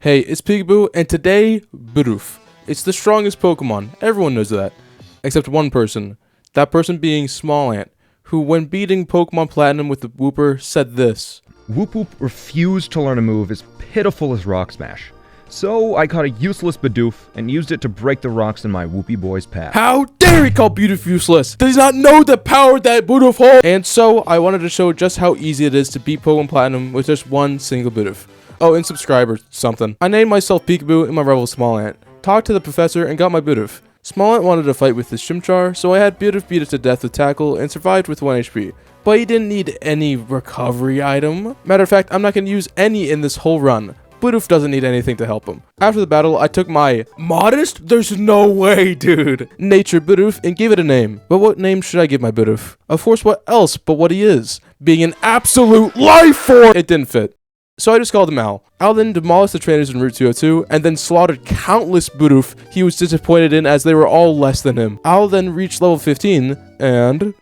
Hey, it's Pkabu, and today, Bidoof. It's the strongest Pokemon, everyone knows that. Except one person. That person being Smallant, who when beating Pokemon Platinum with the Wooper, said this. Whoop refused to learn a move as pitiful as Rock Smash. So I caught a useless Bidoof and used it to break the rocks in my Whoopie boy's path. How dare he call Bidoof useless? Does he not know the power that Bidoof holds? And so, I wanted to show just how easy it is to beat Pokemon Platinum with just one single Bidoof. Oh, and subscribe or something. I named myself Pkabu and my rival Smallant. Talked to the professor and got my Bidoof. Smallant wanted to fight with his Chimchar, so I had Bidoof beat it to death with Tackle and survived with 1 HP. But he didn't need any recovery item. Matter of fact, I'm not going to use any in this whole run. Bidoof doesn't need anything to help him. After the battle, I took my modest, there's no way, dude, nature Bidoof and gave it a name. But what name should I give my Bidoof? Of course, what else but what he is? Being an absolute life force! It didn't fit. So I just called him Al. Al then demolished the trainers in Route 202 and then slaughtered countless Bidoof he was disappointed in as they were all less than him. Al then reached level 15 and...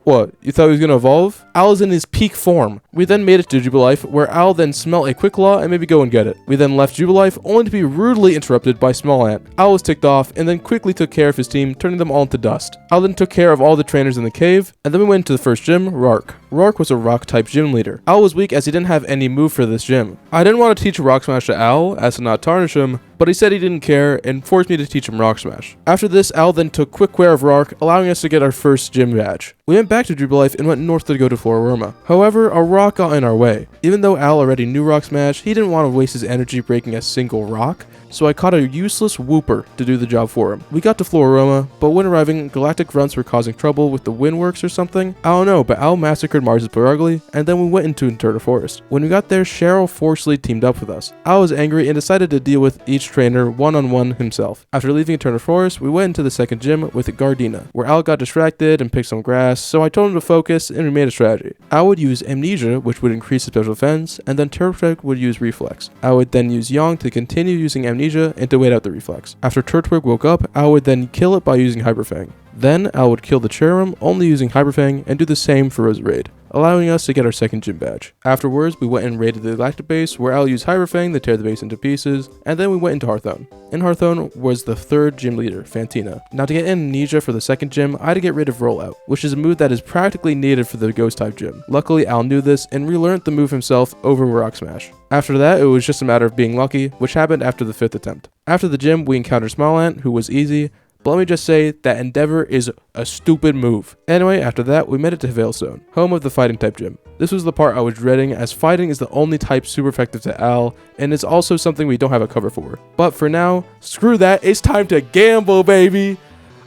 What? You thought he was going to evolve? Al is in his peak form. We then made it to Jubilife, where Al then smelt a Quick Claw and maybe go and get it. We then left Jubilife, only to be rudely interrupted by Smallant. Al was ticked off, and then quickly took care of his team, turning them all into dust. Al then took care of all the trainers in the cave, and then we went to the first gym, Roark. Roark was a rock-type gym leader. Al was weak as he didn't have any move for this gym. I didn't want to teach Rock Smash to Al, as to not tarnish him, but he said he didn't care and forced me to teach him Rock Smash. After this, Al then took quick care of Roark, allowing us to get our first gym badge. We went back to Jubilife and went north to go to Floroma. However, our rock got in our way. Even though Al already knew Rock Smash, he didn't want to waste his energy breaking a single rock, so I caught a useless Wooper to do the job for him. We got to Floroma, but when arriving, galactic grunts were causing trouble with the windworks or something. I don't know, but Al massacred Mars' Barugly, and then we went into Interna Forest. When we got there, Cheryl forcefully teamed up with us. Al was angry and decided to deal with each trainer one-on-one himself. After leaving Interna Forest, we went into the second gym with Gardena, where Al got distracted and picked some grass, so I told him to focus and we made a strategy. Al would use Amnesia, which would increase his special defense, and then Turtwig would use Reflex. Al would then use Yong to continue using Amnesia and to wait out the Reflex. After Turtwig woke up, Al would then kill it by using Hyper Fang. Then Al would kill the Cherrim only using Hyper Fang and do the same for Roserade, allowing us to get our second gym badge. Afterwards, we went and raided the Galactic base, where Al used Hyper Fang to tear the base into pieces, and then we went into Hearthstone. In Hearthstone was the third gym leader, Fantina. Now to get Amnesia for the second gym, I had to get rid of Rollout, which is a move that is practically needed for the Ghost type gym. Luckily, Al knew this and relearned the move himself over Rock Smash. After that, it was just a matter of being lucky, which happened after the 5th attempt. After the gym, we encountered Smallant, who was easy, but let me just say that Endeavor is a stupid move. Anyway, after that, we made it to Veilstone, home of the fighting type gym. This was the part I was dreading, as fighting is the only type super effective to Al, and it's also something we don't have a cover for. But for now, screw that, it's time to gamble, baby!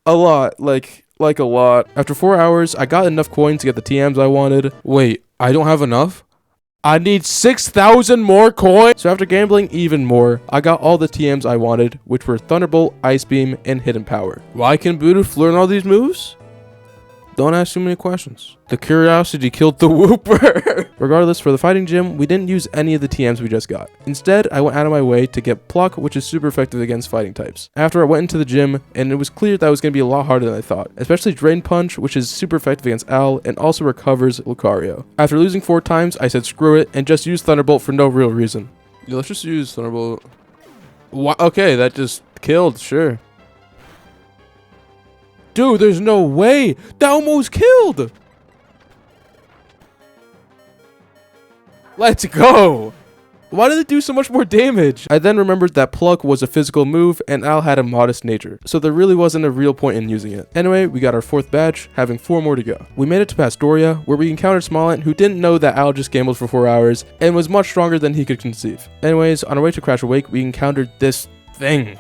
A lot, like a lot. After 4 hours, I got enough coins to get the TMs I wanted. Wait, I don't have enough? I need 6,000 more coins! So after gambling even more, I got all the TMs I wanted, which were Thunderbolt, Ice Beam, and Hidden Power. Why can Bidoof learn all these moves? Don't ask too many questions. The curiosity killed the Wooper! Regardless, for the fighting gym, we didn't use any of the TMs we just got. Instead, I went out of my way to get Pluck, which is super effective against fighting types. After I went into the gym, and it was clear that it was going to be a lot harder than I thought, especially Drain Punch, which is super effective against Al, and also recovers Lucario. After losing 4 times, I said screw it, and just used Thunderbolt for no real reason. Yeah, let's just use Thunderbolt. Okay, that just killed, sure. Dude, there's no way! That almost killed! Let's go! Why did it do so much more damage? I then remembered that Pluck was a physical move and Al had a modest nature, so there really wasn't a real point in using it. Anyway, we got our 4th badge, having 4 more to go. We made it to Pastoria, where we encountered Smallant, who didn't know that Al just gambled for 4 hours and was much stronger than he could conceive. Anyways, on our way to Crash Awake, we encountered this thing.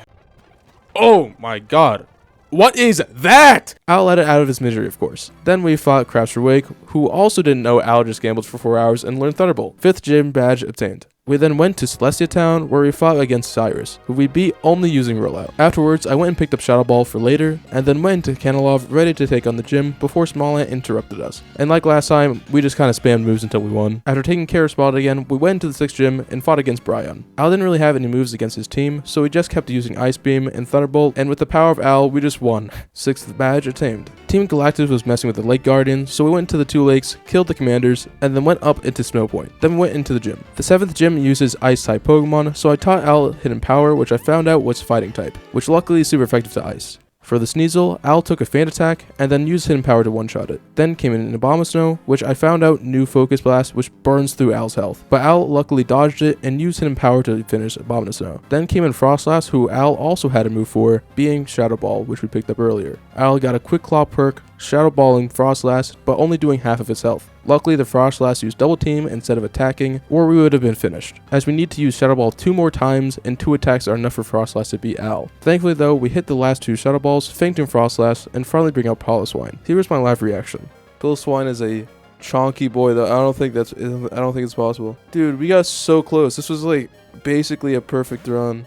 Oh my god. What is that? Al let it out of his misery, of course. Then we fought Crabster Wake, who also didn't know Al just gambled for 4 hours and learned Thunderbolt. 5th gym badge obtained. We then went to Celestia Town, where we fought against Cyrus, who we beat only using Rollout. Afterwards, I went and picked up Shadow Ball for later, and then went into Kanalov ready to take on the gym before Smallant interrupted us. And like last time, we just kind of spammed moves until we won. After taking care of Smallant again, we went into the 6th gym and fought against Bryon. Al didn't really have any moves against his team, so we just kept using Ice Beam and Thunderbolt, and with the power of Al, we just won. 6th badge attained. Team Galactus was messing with the Lake Guardian, so we went to the 2 lakes, killed the commanders, and then went up into Snow Point. Then we went into the gym. The 7th gym couldn't use his Ice-type Pokemon, so I taught Al Hidden Power, which I found out was Fighting type, which luckily is super effective to Ice. For the Sneasel, Al took a Feint Attack, and then used Hidden Power to one-shot it. Then came in an Abomasnow, which I found out knew Focus Blast, which burns through Al's health. But Al luckily dodged it and used Hidden Power to finish Abomasnow. Then came in Frostlass, who Al also had a move for, being Shadow Ball, which we picked up earlier. Al got a Quick Claw perk, Shadow Balling Frostlass, but only doing half of its health. Luckily, the Frostlass used Double Team instead of attacking, or we would have been finished, as we need to use Shadow Ball 2 more times, and 2 attacks are enough for Frostlass to beat Al. Thankfully though, we hit the last 2 Shadow Balls, feignting Frostlass, and finally bring out Piloswine. Here's my live reaction. Piloswine is a chonky boy though. I don't think it's possible. Dude, we got so close. This was like basically a perfect run.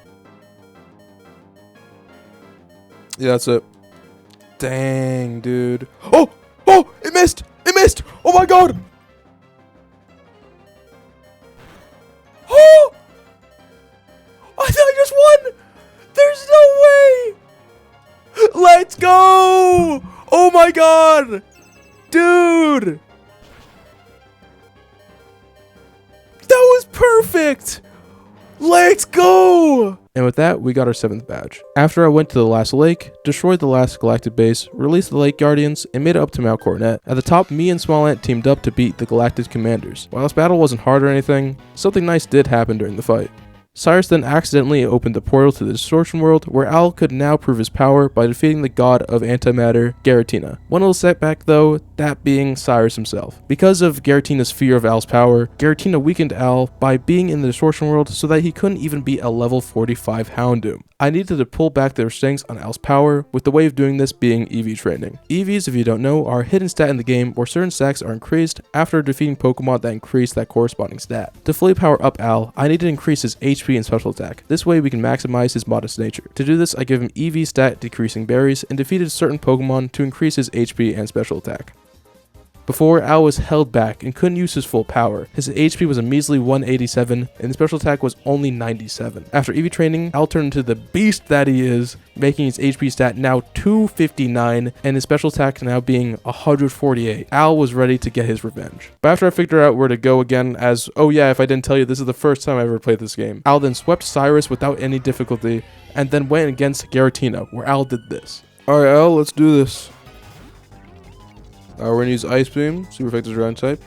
Yeah, that's it. Dang, dude. Oh! Oh! It missed! It missed! Oh my god! Oh! I thought I just won! There's no way! Let's go! Oh my god! Dude! That was perfect! Let's go! And with that, we got our 7th badge. After I went to the last lake, destroyed the last galactic base, released the Lake Guardians, and made it up to Mount Coronet. At the top, me and Smallant teamed up to beat the galactic commanders. While this battle wasn't hard or anything, something nice did happen during the fight. Cyrus then accidentally opened the portal to the Distortion World, where Al could now prove his power by defeating the god of antimatter, Giratina. One little setback though, that being Cyrus himself. Because of Giratina's fear of Al's power, Giratina weakened Al by being in the Distortion World so that he couldn't even beat a level 45 Houndoom. I needed to pull back the restraints on Al's power, with the way of doing this being EV training. EVs, if you don't know, are a hidden stat in the game where certain stacks are increased after defeating Pokemon that increase that corresponding stat. To fully power up Al, I need to increase his HP and special attack. This way we can maximize his modest nature. To do this, I give him EV stat decreasing berries and defeated certain Pokemon to increase his HP and special attack. Before, Al was held back and couldn't use his full power. His HP was a measly 187 and his special attack was only 97. After EV training, Al turned into the beast that he is, making his HP stat now 259 and his special attack now being 148. Al was ready to get his revenge. But after I figured out where to go again, as, oh yeah, if I didn't tell you, this is the first time I ever played this game, Al then swept Cyrus without any difficulty and then went against Giratina, where Al did this. Alright Al, let's do this. We're gonna use Ice Beam, super effective ground type.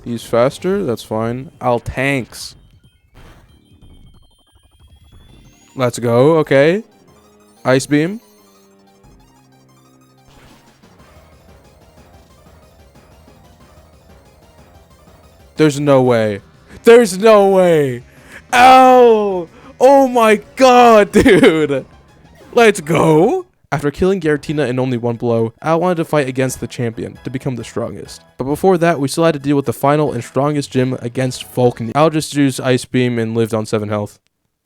He's faster, that's fine. Al tanks. Let's go, okay. Ice Beam. There's no way. There's no way. Ow! Oh my god, dude. Let's go. After killing Giratina in only one blow, Al wanted to fight against the champion to become the strongest. But before that, we still had to deal with the final and strongest gym against Vulcan. Al just used Ice Beam and lived on 7 health.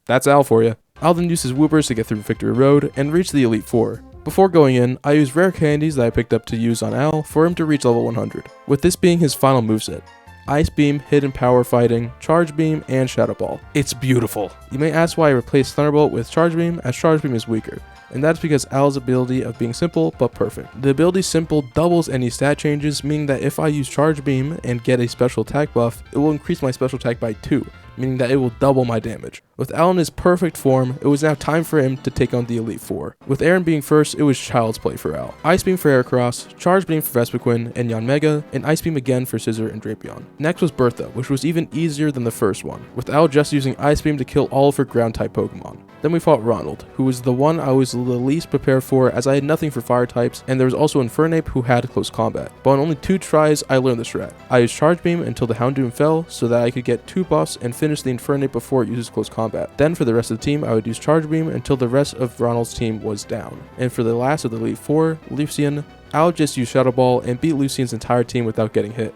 That's Al for you. Al then used his Woopers to get through Victory Road and reach the Elite Four. Before going in, I used rare candies that I picked up to use on Al for him to reach level 100, with this being his final moveset. Ice Beam, Hidden Power Fighting, Charge Beam, and Shadow Ball. It's beautiful. You may ask why I replaced Thunderbolt with Charge Beam, as Charge Beam is weaker, and that's because Al's ability of being simple but perfect. The ability simple doubles any stat changes, meaning that if I use Charge Beam and get a special attack buff, it will increase my special attack by 2, meaning that it will double my damage. With Al in his perfect form, it was now time for him to take on the Elite Four. With Aaron being first, it was child's play for Al. Ice Beam for Heracross, Charge Beam for Vespiquen and Yanmega, and Ice Beam again for Scizor and Drapion. Next was Bertha, which was even easier than the first one, with Al just using Ice Beam to kill all of her ground-type Pokemon. Then we fought Ronald, who was the one I was the least prepared for as I had nothing for fire types, and there was also Infernape who had close combat. But on only 2 tries, I learned the strat. I used Charge Beam until the Houndoom fell so that I could get 2 buffs and finish the Infernape before it uses close combat. Then for the rest of the team, I would use Charge Beam until the rest of Ronald's team was down. And for the last of the Elite Four, Lucian, I'll just use Shadow Ball and beat Lucian's entire team without getting hit.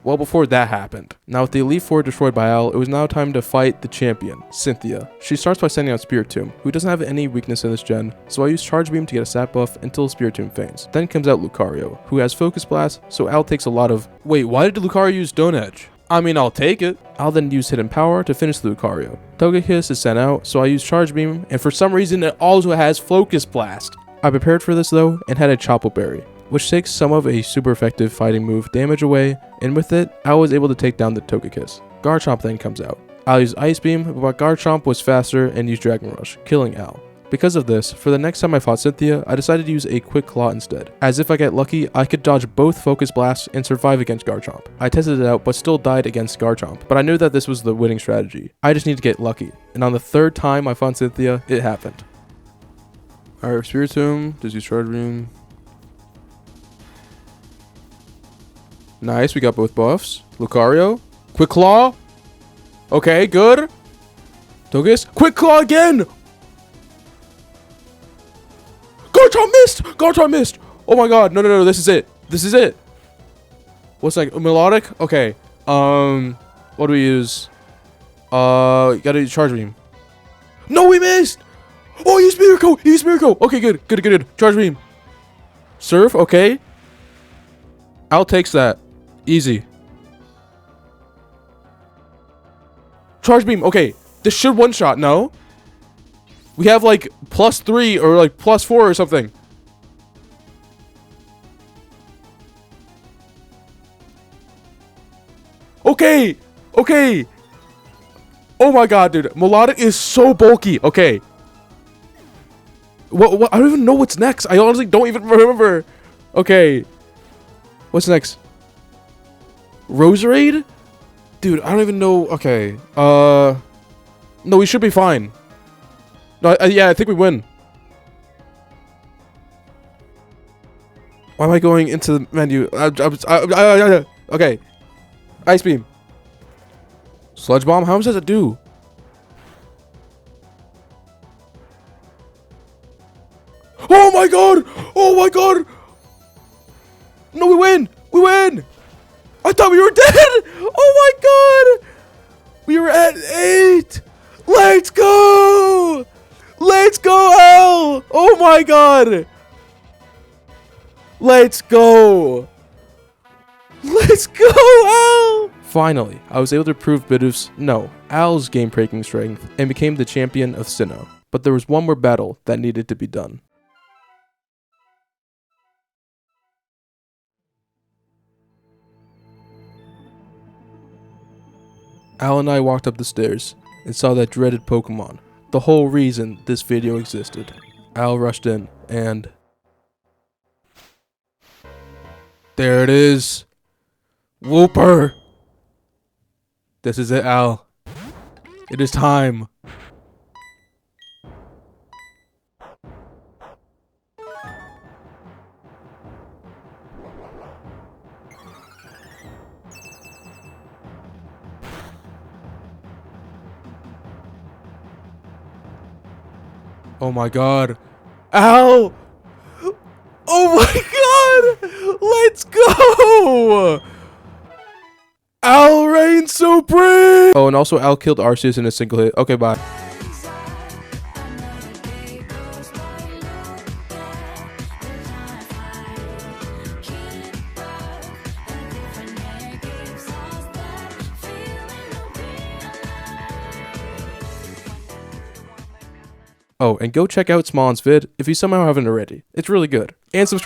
Well, before that happened. Now with the Elite Four destroyed by Al, it was now time to fight the champion, Cynthia. She starts by sending out Spiritomb, who doesn't have any weakness in this gen, so I use Charge Beam to get a stat buff until Spiritomb faints. Then comes out Lucario, who has Focus Blast, so Al takes a lot of... Wait, why did Lucario use Stone Edge? I mean, I'll take it. I'll then use Hidden Power to finish the Lucario. Togekiss is sent out, so I use Charge Beam, and for some reason it also has Focus Blast. I prepared for this though, and had a Chople Berry, which takes some of a super effective fighting move damage away, and with it, I was able to take down the Togekiss. Garchomp then comes out. Al used Ice Beam, but Garchomp was faster and used Dragon Rush, killing Al. Because of this, for the next time I fought Cynthia, I decided to use a Quick Claw instead, as if I get lucky, I could dodge both Focus Blasts and survive against Garchomp. I tested it out, but still died against Garchomp, but I knew that this was the winning strategy. I just need to get lucky, and on the third time I fought Cynthia, it happened. Alright, Spiritomb, does use Charge Beam. Nice, we got both buffs. Lucario, Quick Claw. Okay, good. Togekiss, Quick Claw again! Garchomp missed! Garchomp missed! Oh my god, no, this is it. This is it. What's like, Melodic? Okay. What do we use? Gotta use Charge Beam. No, we missed! Oh, use Miracle! Use Miracle! Okay, good. Charge Beam. Surf, okay. Al takes that. Easy. Charge Beam, okay. This should one-shot, no? We have like +3 or like +4 or something. Okay. Oh my god, dude. Melodic is so bulky. Okay. What? I don't even know what's next. I honestly don't even remember. Okay. What's next? Roserade? Dude, I don't even know. Okay. No, we should be fine. No, yeah, I think we win. Why am I going into the menu? Okay. Ice Beam. Sludge Bomb? How much does it do? Oh my god! Oh my god! No, we win! We win! I thought we were dead! Oh my god! We were at 8! Let's go! Let's go, Al! Oh my god! Let's go! Let's go, Al! Finally, I was able to prove Bidoof's, no, Al's game-breaking strength and became the champion of Sinnoh. But there was one more battle that needed to be done. Al and I walked up the stairs and saw that dreaded Pokemon. The whole reason this video existed. Al rushed in and... there it is! Wooper! This is it, Al. It is time. Oh my god. Ow! Oh my god! Let's go! Al reigns supreme! Oh, and also Al killed Arceus in a single hit. Okay, bye. Oh, and go check out Smallant's vid if you somehow haven't already. It's really good. And subscribe.